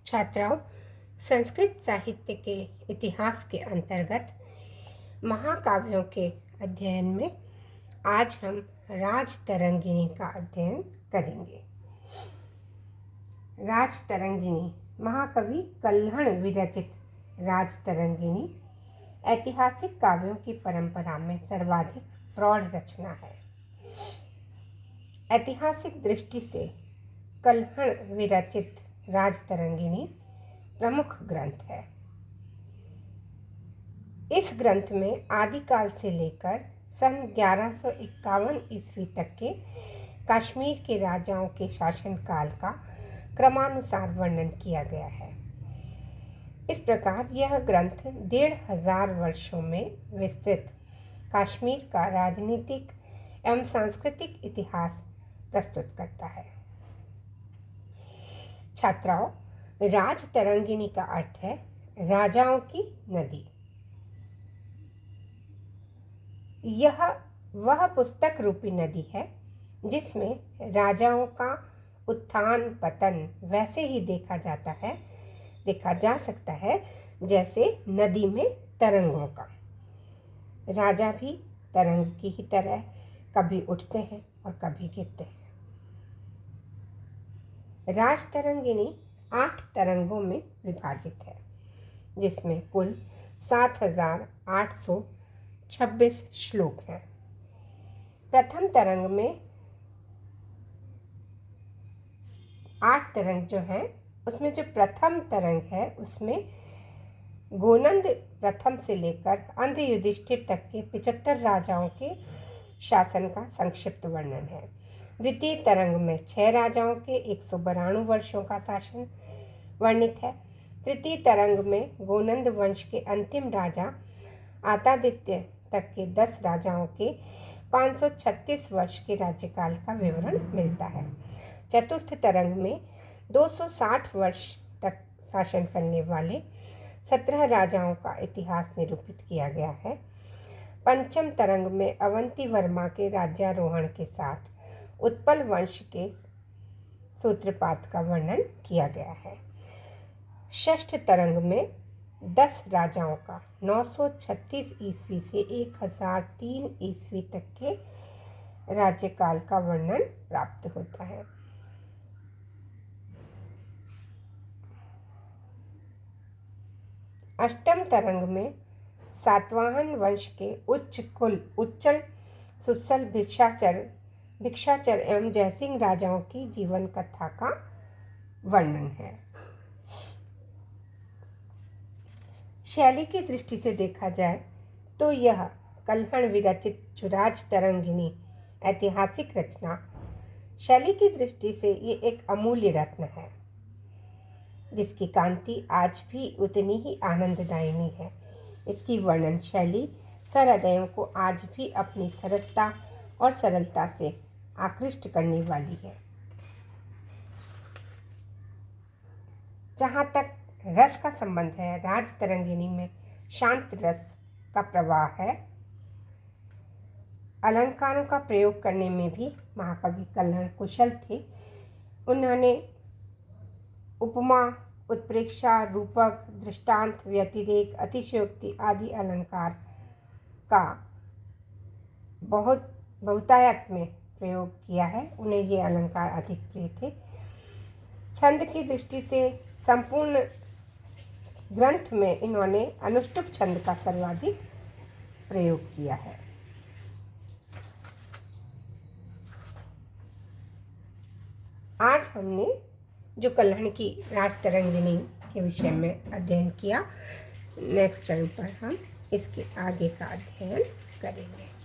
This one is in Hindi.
छात्राओं, संस्कृत साहित्य के इतिहास के अंतर्गत महाकाव्यों के अध्ययन में आज हम राजतरंगिणी का अध्ययन करेंगे। राजतरंगिणी महाकवि कल्हण विरचित राजतरंगिणी ऐतिहासिक काव्यों की परंपरा में सर्वाधिक प्रौढ़ रचना है। ऐतिहासिक दृष्टि से कल्हण विरचित राजतरंगिणी प्रमुख ग्रंथ है। इस ग्रंथ में आदिकाल से लेकर सन 1151 ईस्वी तक के कश्मीर के राजाओं के शासनकाल का क्रमानुसार वर्णन किया गया है। इस प्रकार यह ग्रंथ 1500 वर्षों में विस्तृत कश्मीर का राजनीतिक एवं सांस्कृतिक इतिहास प्रस्तुत करता है। छात्राओं, राजतरंगिणी का अर्थ है राजाओं की नदी। यह वह पुस्तक रूपी नदी है जिसमें राजाओं का उत्थान पतन वैसे ही देखा जा सकता है जैसे नदी में तरंगों का। राजा भी तरंग की ही तरह कभी उठते हैं और कभी गिरते हैं। राजतरंगिणी 8 तरंगों में विभाजित है, जिसमें कुल 7826 श्लोक हैं। प्रथम तरंग में 8 तरंग जो हैं, उसमें जो प्रथम तरंग है उसमें गोनंद प्रथम से लेकर अंध युधिष्ठिर तक के 75 राजाओं के शासन का संक्षिप्त वर्णन है। द्वितीय तरंग में 6 राजाओं के 192 वर्षों का शासन वर्णित है। तृतीय तरंग में गोनंद वंश के अंतिम राजा आतादित्य तक के 10 राजाओं के 536 वर्ष के राज्यकाल का विवरण मिलता है। चतुर्थ तरंग में 260 वर्ष तक शासन करने वाले 17 राजाओं का इतिहास निरूपित किया गया है। पंचम तरंग में अवंती वर्मा के राज्यारोहण के साथ उत्पल वंश के सूत्रपात का वर्णन किया गया है। षष्ठ तरंग में 10 राजाओं का 936 ईस्वी से 1003 ईस्वी तक के राज्यकाल का वर्णन प्राप्त होता है। अष्टम तरंग में सातवाहन वंश के उच्चल सुसल भिक्षाचर एवं जयसिंह राजाओं की जीवन कथा का वर्णन है। शैली की दृष्टि से देखा जाए तो यह कल्हण विरचित जो राजतरंगिणी ऐतिहासिक रचना शैली की दृष्टि से ये एक अमूल्य रत्न है, जिसकी कांति आज भी उतनी ही आनंददायिनी है। इसकी वर्णन शैली सहृदयों को आज भी अपनी सरसता और सरलता से आकृष्ट करने वाली है। जहाँ तक रस का संबंध है, राजतरंगिणी में शांत रस का प्रवाह है। अलंकारों का प्रयोग करने में भी महाकवि कल्हण कुशल थे। उन्होंने उपमा, उत्प्रेक्षा, रूपक, दृष्टांत, व्यतिरेक, अतिशयोक्ति आदि अलंकार का बहुतायत में प्रयोग किया है। उन्हें ये अलंकार अधिक प्रिय थे। छंद की दृष्टि से संपूर्ण ग्रंथ में इन्होंने अनुष्टुप छंद का सर्वाधिक प्रयोग किया है। आज हमने जो कल्हण की राजतरंगिणी के विषय में अध्ययन किया, नेक्स्ट टाइम पर हम इसके आगे का अध्ययन करेंगे।